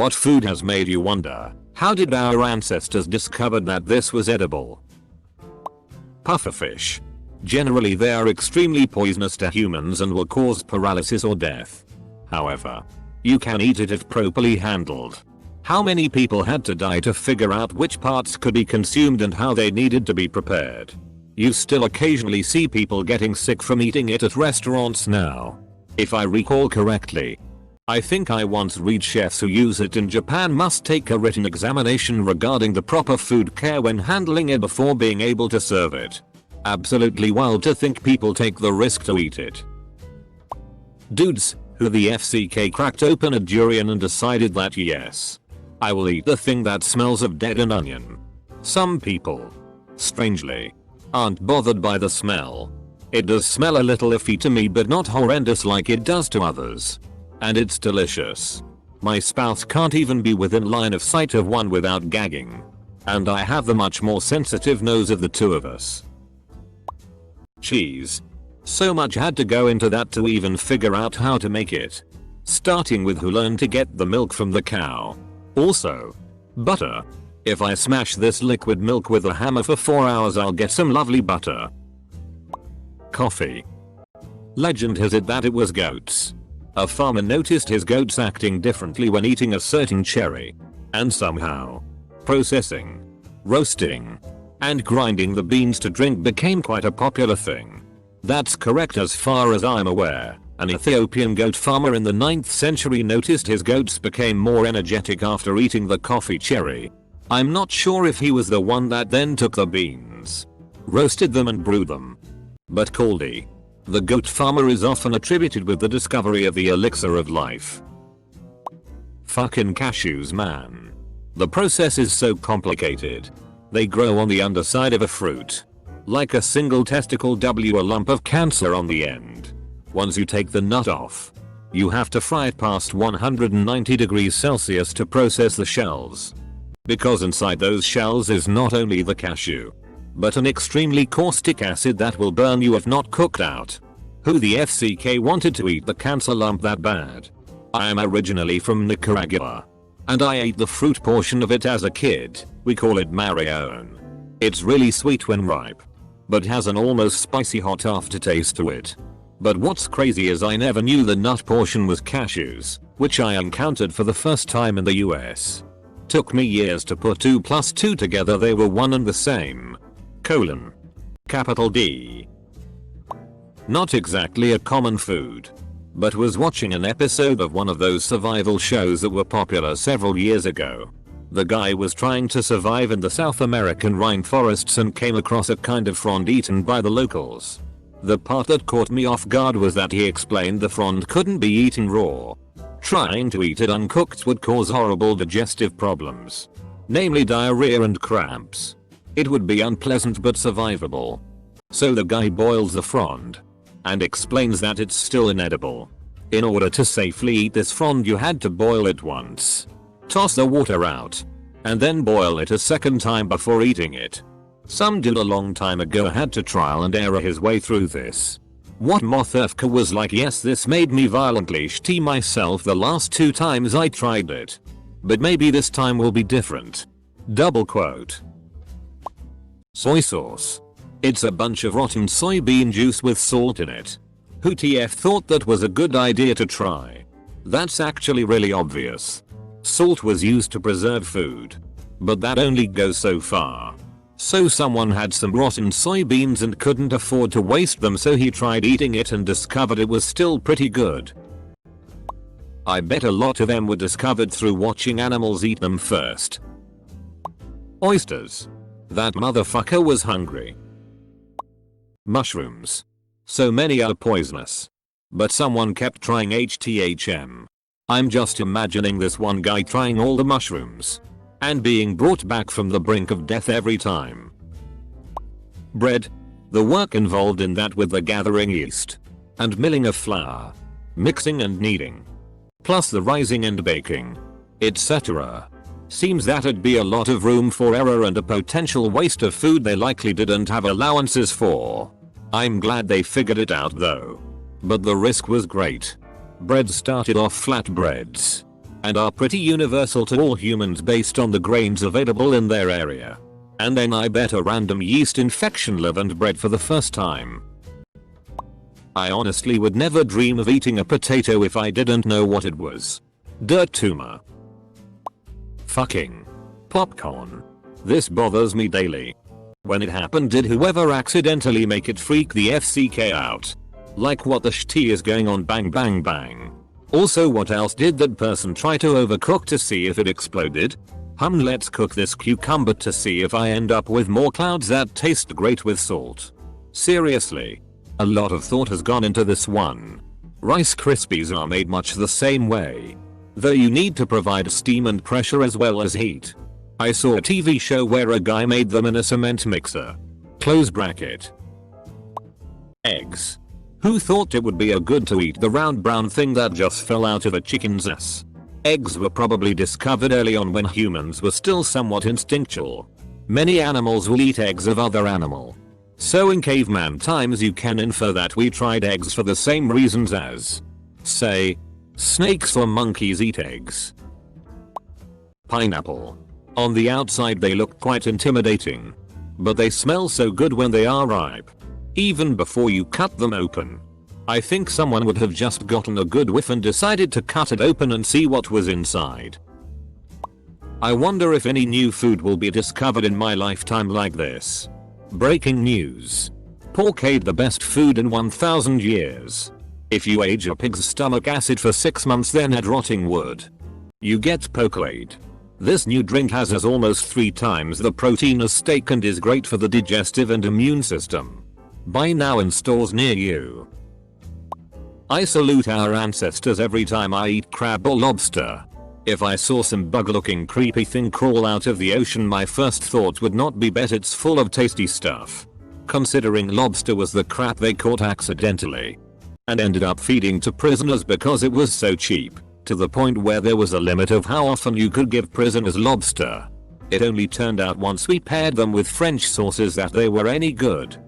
What food has made you wonder, how did our ancestors discover that this was edible? Pufferfish. Generally they are extremely poisonous to humans and will cause paralysis or death. However, you can eat it if properly handled. How many people had to die to figure out which parts could be consumed and how they needed to be prepared? You still occasionally see people getting sick from eating it at restaurants now. If I recall correctly, I think I once read chefs who use it in Japan must take a written examination regarding the proper food care when handling it before being able to serve it. Absolutely wild to think people take the risk to eat it. Dudes, who the FCK cracked open a durian and decided that yes, I will eat the thing that smells of dead and onion. Some people, strangely, aren't bothered by the smell. It does smell a little iffy to me but not horrendous like it does to others. And it's delicious. My spouse can't even be within line of sight of one without gagging. And I have the much more sensitive nose of the two of us. Cheese. So much had to go into that to even figure out how to make it. Starting with who learned to get the milk from the cow. Also, butter. If I smash this liquid milk with a hammer for 4 hours I'll get some lovely butter. Coffee. Legend has it that it was goats. A farmer noticed his goats acting differently when eating a certain cherry. And somehow, processing, roasting, and grinding the beans to drink became quite a popular thing. That's correct as far as I'm aware. An Ethiopian goat farmer in the 9th century noticed his goats became more energetic after eating the coffee cherry. I'm not sure if he was the one that then took the beans, roasted them and brewed them. But Caldy, the goat farmer, is often attributed with the discovery of the elixir of life. Fucking cashews, man. The process is so complicated. They grow on the underside of a fruit. Like a single testicle a lump of cancer on the end. Once you take the nut off, you have to fry it past 190 degrees Celsius to process the shells. Because inside those shells is not only the cashew, but an extremely caustic acid that will burn you if not cooked out. Who the FCK wanted to eat the cancer lump that bad? I am originally from Nicaragua, and I ate the fruit portion of it as a kid. We call it marion. It's really sweet when ripe, but has an almost spicy hot aftertaste to it. But what's crazy is I never knew the nut portion was cashews, which I encountered for the first time in the US. Took me years to put 2 plus 2 together, they were one and the same. Capital D. Not exactly a common food, but was watching an episode of one of those survival shows that were popular several years ago. The guy was trying to survive in the South American rainforests and came across a kind of frond eaten by the locals. The part that caught me off guard was that he explained the frond couldn't be eaten raw. Trying to eat it uncooked would cause horrible digestive problems, namely diarrhea and cramps. It would be unpleasant but survivable. So the guy boils the frond and explains that it's still inedible. In order to safely eat this frond you had to boil it once, toss the water out, and then boil it a second time before eating it. Some dude a long time ago had to trial and error his way through this. What Mothurfka was like, yes, this made me violently shitty myself the last 2 times I tried it. But maybe this time will be different. Double quote. Soy sauce. It's a bunch of rotten soybean juice with salt in it. Who TF thought that was a good idea to try? That's actually really obvious. Salt was used to preserve food, but that only goes so far. So someone had some rotten soybeans and couldn't afford to waste them, so he tried eating it and discovered it was still pretty good. I bet a lot of them were discovered through watching animals eat them first. Oysters. That motherfucker was hungry. Mushrooms. So many are poisonous, but someone kept trying HTHM. I'm just imagining this one guy trying all the mushrooms and being brought back from the brink of death every time. Bread. The work involved in that with the gathering yeast and milling of flour, mixing and kneading, plus the rising and baking, etc. Seems that'd be a lot of room for error and a potential waste of food they likely didn't have allowances for. I'm glad they figured it out though. But the risk was great. Bread started off flatbreads, and are pretty universal to all humans based on the grains available in their area. And then I bet a random yeast infection lived and bred for the first time. I honestly would never dream of eating a potato if I didn't know what it was. Dirt tumor. Fucking popcorn. This bothers me daily. When it happened, did whoever accidentally make it freak the FCK out? Like, what the shit is going on? Bang bang bang. Also, what else did that person try to overcook to see if it exploded? Let's cook this cucumber to see if I end up with more clouds that taste great with salt. Seriously. A lot of thought has gone into this one. Rice Krispies are made much the same way, though you need to provide steam and pressure as well as heat. I saw a TV show where a guy made them in a cement mixer. Close bracket. Eggs. Who thought it would be a good to eat the round brown thing that just fell out of a chicken's ass? Eggs were probably discovered early on when humans were still somewhat instinctual. Many animals will eat eggs of other animal. So in caveman times you can infer that we tried eggs for the same reasons as, say, snakes or monkeys eat eggs. Pineapple. On the outside they look quite intimidating, but they smell so good when they are ripe. Even before you cut them open. I think someone would have just gotten a good whiff and decided to cut it open and see what was inside. I wonder if any new food will be discovered in my lifetime like this. Breaking news. Pork ate the best food in 1000 years. If you age a pig's stomach acid for 6 months then add rotting wood, you get Pokeade. This new drink has almost 3 times the protein as steak and is great for the digestive and immune system. Buy now in stores near you. I salute our ancestors every time I eat crab or lobster. If I saw some bug-looking creepy thing crawl out of the ocean, my first thought would not be bet it's full of tasty stuff. Considering lobster was the crap they caught accidentally and ended up feeding to prisoners because it was so cheap, to the point where there was a limit of how often you could give prisoners lobster. It only turned out once we paired them with French sauces that they were any good.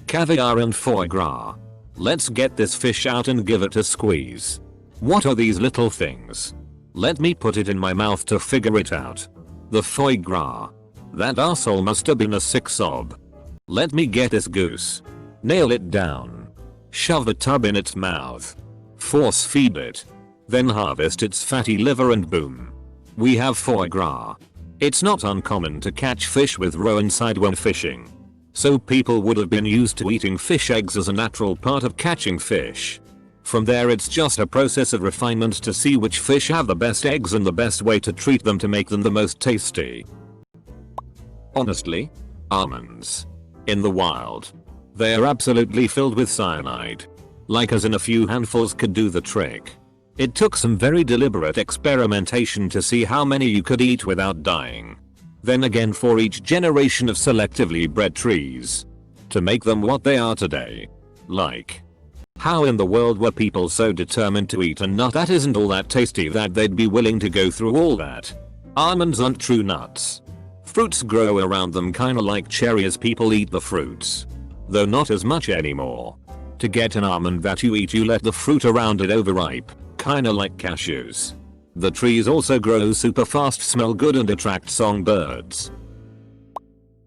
Caviar and foie gras. Let's get this fish out and give it a squeeze. What are these little things? Let me put it in my mouth to figure it out. The foie gras. That arsehole must have been a sick sob. Let me get this goose. Nail it down. Shove a tub in its mouth. Force feed it. Then harvest its fatty liver and boom. We have foie gras. It's not uncommon to catch fish with roe inside when fishing. So people would have been used to eating fish eggs as a natural part of catching fish. From there it's just a process of refinement to see which fish have the best eggs and the best way to treat them to make them the most tasty. Honestly, almonds. In the wild, they are absolutely filled with cyanide. Like as in a few handfuls could do the trick. It took some very deliberate experimentation to see how many you could eat without dying. Then again for each generation of selectively bred trees. To make them what they are today. Like, how in the world were people so determined to eat a nut that isn't all that tasty that they'd be willing to go through all that? Almonds aren't true nuts. Fruits grow around them kinda like cherries. People eat the fruits, though not as much anymore. To get an almond that you eat you let the fruit around it overripe, kinda like cashews. The trees also grow super fast, smell good and attract songbirds.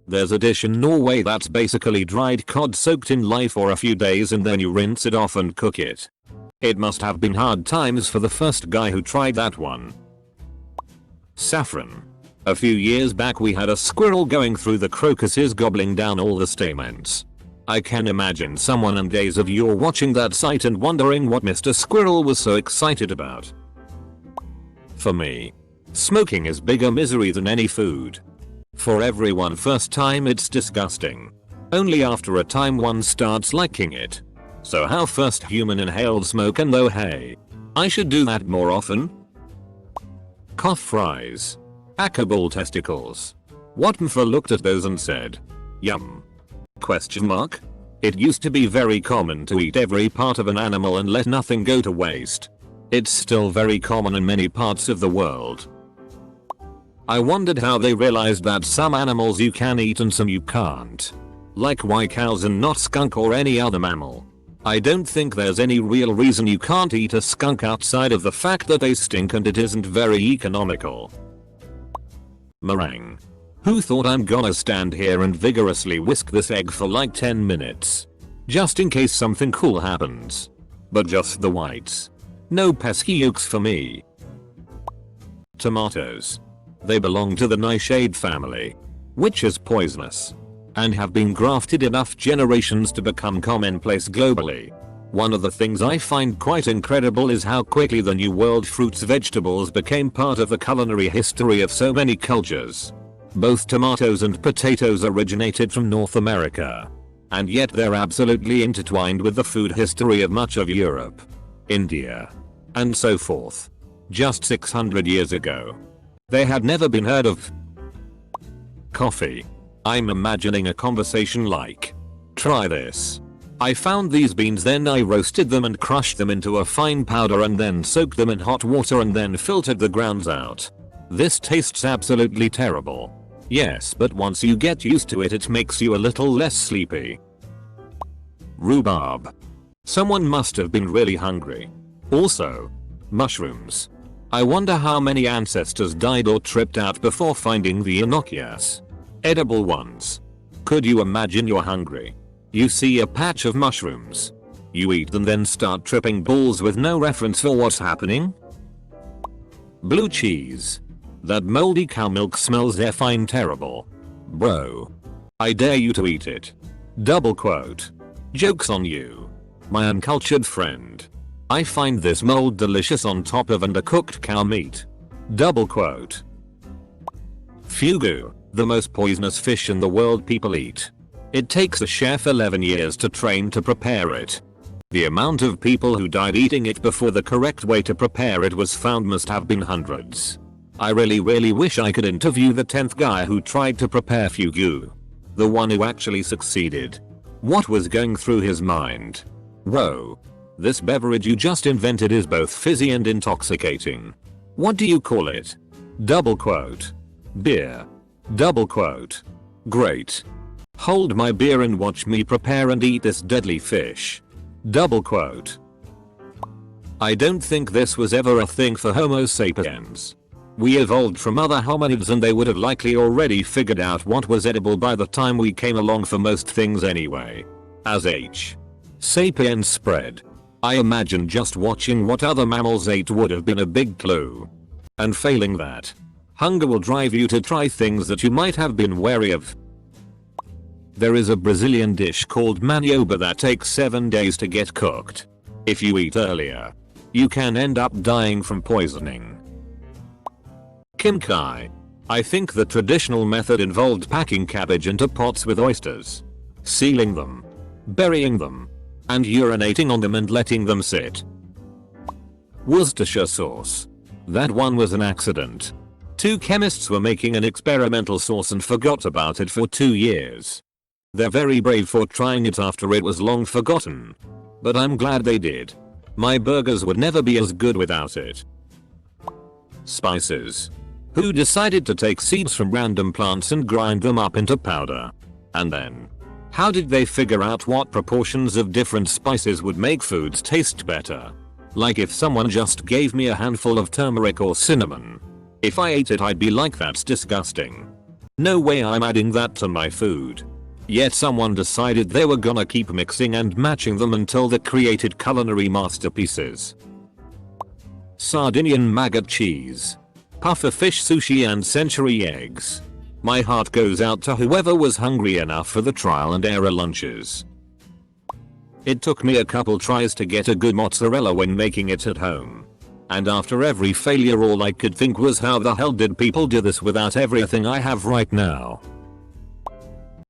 There's a dish in Norway that's basically dried cod soaked in lye for a few days and then you rinse it off and cook it. It must have been hard times for the first guy who tried that one. Saffron. A few years back we had a squirrel going through the crocuses gobbling down all the stamens. I can imagine someone in days of yore watching that sight and wondering what Mr. Squirrel was so excited about. For me, smoking is bigger misery than any food. For everyone first time it's disgusting. Only after a time one starts liking it. So how first human inhaled smoke, and though hey, I should do that more often. Cough fries. Akabal testicles. Watmfa looked at those and said, yum. Question mark? It used to be very common to eat every part of an animal and let nothing go to waste. It's still very common in many parts of the world. I wondered how they realized that some animals you can eat and some you can't. Like why cows and not skunk or any other mammal. I don't think there's any real reason you can't eat a skunk outside of the fact that they stink and it isn't very economical. Meringue. Who thought I'm gonna stand here and vigorously whisk this egg for like 10 minutes? Just in case something cool happens. But just the whites. No pesky yolks for me. Tomatoes. They belong to the nightshade family, which is poisonous, and have been grafted enough generations to become commonplace globally. One of the things I find quite incredible is how quickly the New World fruits vegetables became part of the culinary history of so many cultures. Both tomatoes and potatoes originated from North America, and yet they're absolutely intertwined with the food history of much of Europe, India, and so forth. Just 600 years ago, they had never been heard of. Coffee. I'm imagining a conversation like, try this. I found these beans, then I roasted them and crushed them into a fine powder and then soaked them in hot water and then filtered the grounds out. This tastes absolutely terrible. Yes, but once you get used to it, it makes you a little less sleepy. Rhubarb. Someone must have been really hungry. Also, mushrooms. I wonder how many ancestors died or tripped out before finding the innocuous, edible ones. Could you imagine you're hungry? You see a patch of mushrooms. You eat them, then start tripping balls with no reference for what's happening? Blue cheese. That moldy cow milk smells effing terrible. Bro. I dare you to eat it. Double quote. Joke's on you, my uncultured friend. I find this mold delicious on top of undercooked cow meat. Double quote. Fugu. The most poisonous fish in the world people eat. It takes a chef 11 years to train to prepare it. The amount of people who died eating it before the correct way to prepare it was found must have been hundreds. I really wish I could interview the 10th guy who tried to prepare fugu. The one who actually succeeded. What was going through his mind? Whoa. This beverage you just invented is both fizzy and intoxicating. What do you call it? Double quote. Beer. Double quote. Great. Hold my beer and watch me prepare and eat this deadly fish. Double quote. I don't think this was ever a thing for Homo sapiens. We evolved from other hominids and they would have likely already figured out what was edible by the time we came along for most things anyway. As H. sapiens spread, I imagine just watching what other mammals ate would have been a big clue. And failing that, hunger will drive you to try things that you might have been wary of. There is a Brazilian dish called manioba that takes 7 days to get cooked. If you eat earlier, you can end up dying from poisoning. Kimchi. I think the traditional method involved packing cabbage into pots with oysters, sealing them, burying them, and urinating on them and letting them sit. Worcestershire sauce. That one was an accident. 2 chemists were making an experimental sauce and forgot about it for 2 years. They're very brave for trying it after it was long forgotten. But I'm glad they did. My burgers would never be as good without it. Spices. Who decided to take seeds from random plants and grind them up into powder? And then, how did they figure out what proportions of different spices would make foods taste better? Like if someone just gave me a handful of turmeric or cinnamon. If I ate it, I'd be like, that's disgusting. No way I'm adding that to my food. Yet someone decided they were gonna keep mixing and matching them until they created culinary masterpieces. Sardinian maggot cheese, puffer fish sushi and century eggs. My heart goes out to whoever was hungry enough for the trial and error lunches. It took me a couple tries to get a good mozzarella when making it at home. And after every failure all I could think was, how the hell did people do this without everything I have right now?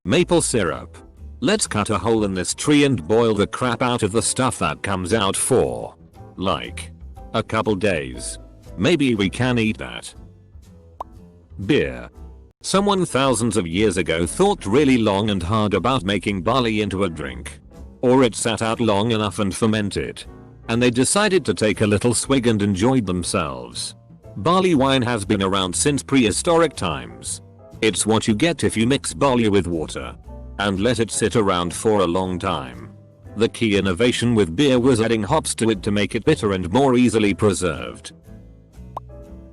Maple syrup. Let's cut a hole in this tree and boil the crap out of the stuff that comes out for, like, a couple days. Maybe we can eat that. Beer. Someone thousands of years ago thought really long and hard about making barley into a drink. Or it sat out long enough and fermented. And they decided to take a little swig and enjoyed themselves. Barley wine has been around since prehistoric times. It's what you get if you mix barley with water and let it sit around for a long time. The key innovation with beer was adding hops to it to make it bitter and more easily preserved.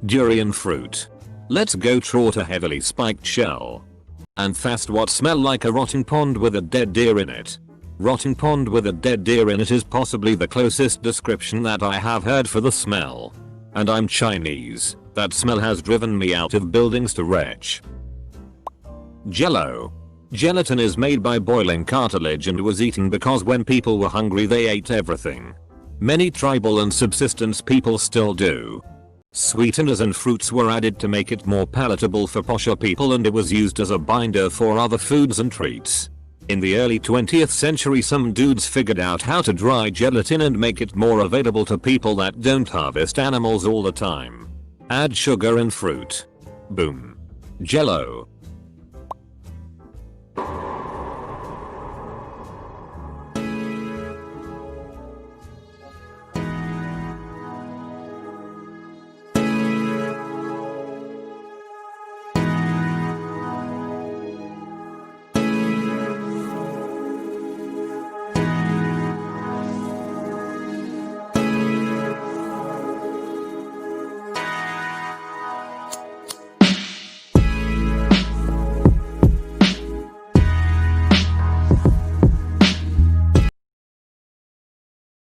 Durian fruit. Let's go trot a heavily spiked shell. And fast what smell like a rotting pond with a dead deer in it. Rotting pond with a dead deer in it is possibly the closest description that I have heard for the smell. And I'm Chinese, that smell has driven me out of buildings to retch. Jello. Gelatin is made by boiling cartilage and was eaten because when people were hungry they ate everything. Many tribal and subsistence people still do. Sweeteners and fruits were added to make it more palatable for posher people and it was used as a binder for other foods and treats. In the early 20th century some dudes figured out how to dry gelatin and make it more available to people that don't harvest animals all the time. Add sugar and fruit. Boom. Jello.